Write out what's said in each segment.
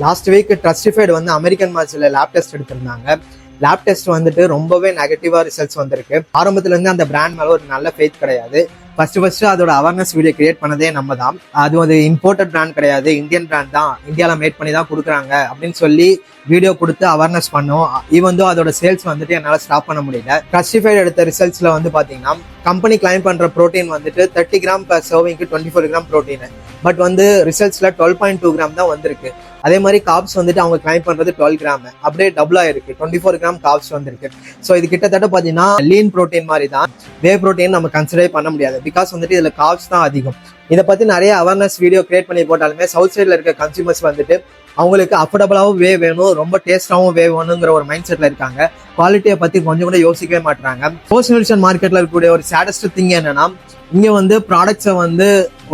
Last week ட்ரஸ்டிஃபைடு வந்து American மசில்ல lab test எடுத்திருந்தாங்க. Lab test வந்துட்டு ரொம்பவே நெகட்டிவா ரிசல்ட்ஸ் வந்திருக்கு. ஆரம்பத்துல இருந்து அந்த பிராண்ட் மேல ஒரு நல்ல ஃபெய்த் கிடையாது. ஃபர்ஸ்ட் அதோட அவேர்னஸ் வீடியோ கிரியேட் பண்ணதே நம்ம தான். அது ஒரு இம்போர்ட்டட் பிராண்ட் கிடையாது, இந்தியன் பிராண்ட் தான், இந்தியாவில் மேட் பண்ணி தான் கொடுக்குறாங்க அப்படின்னு சொல்லி வீடியோ கொடுத்து அவேர்னஸ் பண்ணோம். ஈவன் தோ அதோட சேல்ஸ் வந்துட்டு என்னால் ஸ்டாப் பண்ண முடியல. ட்ரஸ்டிஃபைடு எடுத்த ரிசல்ட்ஸ்ல வந்து பாத்தீங்கன்னா கம்பெனி கிளைம் பண்ற ப்ரோட்டீன் வந்துட்டு 30 gram per சர்விங்க்கு 24 gram protein, but வந்து ரிசல்ட்ஸ்ல 12.2 கிராம் தான் வந்திருக்கு. அதே மாதிரி காப்ஸ் வந்துட்டு அவங்க கிளைம் பண்றது 12 கிராம், அப்படியே டபுள் ஆயிருக்கு, 24 கிராம் காப்ஸ் வந்திருக்கு. ஸோ இது கிட்டத்தட்ட பாத்தீங்கன்னா லீன் ப்ரோட்டீன் மாதிரி தான். வே ப்ரோட்டீன் நம்ம கன்சிடர் பண்ண முடியாது, பிகாஸ் வந்துட்டு இதுல காப்ஸ் தான் அதிகம். இதை பத்தி நிறைய அவேர்னஸ் வீடியோ கிரியேட் பண்ணி போட்டாலுமே சவுத் சைட்ல இருக்க கன்சியூமர்ஸ் வந்துட்டு அவங்களுக்கு அஃபோர்டபுளாகவும் வே வேணும், ரொம்ப டேஸ்டாகவும் வே வேணுங்கிற ஒரு மைண்ட் செட்ல இருக்காங்க. குவாலிட்டியை பத்தி கொஞ்சம் கூட யோசிக்கவே மாட்டாங்க. போஸ்ட் நியூட்ரிஷன் மார்க்கெட்ல இருக்கக்கூடிய ஒரு சேடஸ்ட் திங் என்னன்னா, இங்க வந்து ப்ராடக்ட்ஸை வந்து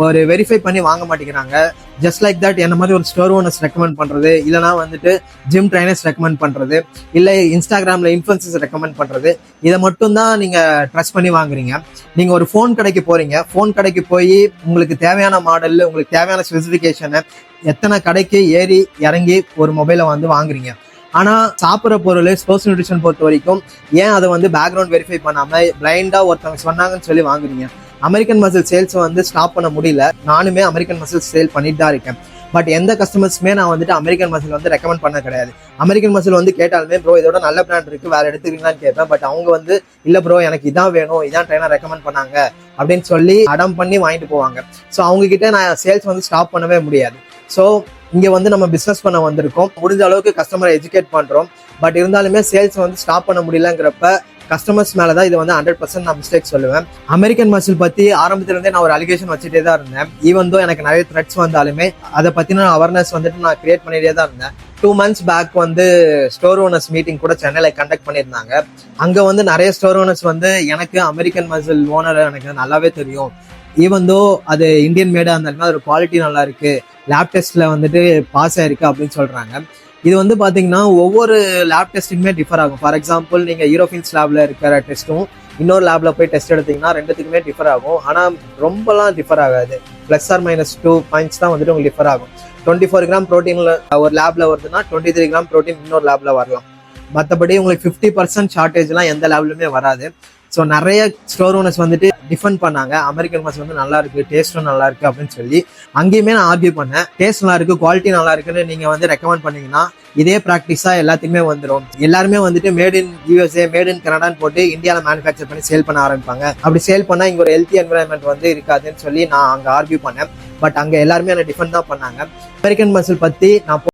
ஒரு வெரிஃபை பண்ணி வாங்க மாட்டேங்கிறாங்க. ஜஸ்ட் லைக் தட் என்ன மாதிரி ஒரு ஸ்டோர் ஓனர்ஸ் ரெக்கமெண்ட் பண்றது, இல்லைனா வந்துட்டு ஜிம் ட்ரைனர்ஸ் ரெக்கமெண்ட் பண்றது, இல்லை இன்ஸ்டாகிராம்ல இன்ஃபுளுசர்ஸ் ரெக்கமெண்ட் பண்றது, இதை மட்டும் தான் நீங்க ட்ரஸ்ட் பண்ணி வாங்குறீங்க. நீங்க ஒரு ஃபோன் கடைக்கு போறீங்க, ஃபோன் கடைக்கு போய் உங்களுக்கு தேவையான மாடல், உங்களுக்கு தேவையான ஸ்பெசிஃபிகேஷனை எத்தனை கடைக்கு ஏறி இறங்கி ஒரு மொபைலை வந்து வாங்குறீங்க. ஆனா சாப்பிட்ற பொருள் ஸ்போர்ட்ஸ் நியூட்ரிஷன் பொறுத்த வரைக்கும் ஏன் அதை வந்து பேக்ரவுண்ட் வெரிஃபை பண்ணாம பிளைண்டா ஒருத்தவங்க சொன்னாங்கன்னு சொல்லி வாங்குறீங்க? அமெரிக்கன் மசில் சேல்ஸ் வந்து ஸ்டாப் பண்ண முடியல. நானுமே அமெரிக்கன் மசில் சேல் பண்ணிட்டு தான் இருக்கேன். பட் எந்த கஸ்டமர்ஸ்மே நான் வந்துட்டு அமெரிக்கன் மசில் வந்து ரெக்கமெண்ட் பண்ண கிடையாது. அமெரிக்கன் மசில் வந்து கேட்டாலுமே ப்ரோ இதோட நல்ல பிராண்ட் இருக்கு, வேற எடுத்துக்கிறீங்களான்னு கேட்பேன். பட் அவங்க வந்து இல்ல ப்ரோ எனக்கு இதான் வேணும், இதான் ட்ரைனர் ரெக்கமெண்ட் பண்ணாங்க அப்படின்னு சொல்லி அடம் பண்ணி வாங்கிட்டு போவாங்க. ஸோ அவங்க கிட்ட நான் சேல்ஸ் வந்து ஸ்டாப் பண்ணவே முடியாது. ஸோ இங்க வந்து நம்ம பிசினஸ் பண்ண வந்திருக்கோம், முடிஞ்ச அளவுக்கு கஸ்டமரை எஜுகேட் பண்றோம். பட் இருந்தாலுமே சேல்ஸ் வந்து ஸ்டாப் பண்ண முடியலங்கிறப்ப கஸ்டமர்ஸ் மேலதான் இது வந்து 100% நான் மிஸ்டேக் சொல்லுவேன். அமெரிக்கன் மசில் பத்தி ஆரம்பத்துல இருந்தே நான் ஒரு அலிகேஷன் வச்சுட்டே தான் இருந்தேன். ஈவன் தோ எனக்கு நிறைய த்ரெட்ஸ் வந்தாலுமே அதை பத்தின அவேர்னஸ் வந்துட்டு நான் கிரியேட் பண்ணிட்டே தான் இருந்தேன். 2 months பேக் வந்து ஸ்டோர் ஓனர்ஸ் மீட்டிங் கூட சென்னையில கண்டக்ட் பண்ணியிருந்தாங்க. அங்க வந்து நிறைய ஸ்டோர் ஓனர்ஸ் வந்து எனக்கு அமெரிக்கன் மசில் ஓனர் எனக்கு நல்லாவே தெரியும், ஈவன் தோ அது இந்தியன் மேடா இருந்தாலுமே அதோட குவாலிட்டி நல்லா இருக்கு, லேப் டெஸ்ட்ல வந்துட்டு பாஸ் ஆயிருக்கு அப்படின்னு சொல்றாங்க. இது வந்து பாத்தீங்கன்னா ஒவ்வொரு லேப் டெஸ்ட்டுமே டிஃபர் ஆகும். ஃபார் எக்ஸாம்பிள் நீங்க யூரோஃபின்ஸ் லேப்ல இருக்கிற டெஸ்ட்டும் இன்னொரு லேப்ல போய் டெஸ்ட் எடுத்தீங்கன்னா ரெண்டுத்துக்குமே டிஃபர் ஆகும். ஆனா ரொம்பலாம் டிஃபர் ஆகாது, +or-2 பாயிண்ட்ஸ் தான் வந்துட்டு உங்களுக்கு டிஃபர் ஆகும். 24 கிராம் ப்ரோட்டீன்ல ஒரு லேப்ல வருதுன்னா 23 கிராம் ப்ரோட்டீன் இன்னொரு லேப்ல வரலாம். மற்றபடி உங்களுக்கு 50% ஷார்டேஜ்லாம் எந்த லேப்லயுமே வராது. ஸோ நிறைய ஸ்டோர் ஓனர்ஸ் வந்துட்டு டிஃபெண்ட் பண்ணாங்க, அமெரிக்கன் மசில் வந்து நல்லா இருக்கு, டேஸ்ட்டும் நல்லா இருக்கு அப்படின்னு சொல்லி. அங்கேயுமே நான் ஆர்கியூ பண்ணேன், டேஸ்ட் நல்லா இருக்கு, குவாலிட்டி நல்லா இருக்குன்னு நீங்க வந்து ரெக்கமெண்ட் பண்ணீங்கன்னா இதே ப்ராக்டிஸா எல்லாத்துக்குமே வந்துடும். எல்லாருமே வந்துட்டு made in USA, made in கனடான்னு போட்டு இந்தியாவில் மேனுஃபேக்சர் பண்ணி சேல் பண்ண ஆரம்பிப்பாங்க. அப்படி சேல் பண்ணா இங்க ஒரு ஹெல்த்தி என்விரான்மெண்ட் வந்து இருக்காதுன்னு சொல்லி நான் அங்க ஆர்கியூ பண்ணேன். பட் அங்க எல்லாருமே என்ன டிஃபெண்ட் தான் பண்ணாங்க. அமெரிக்கன் மசில் பத்தி நான்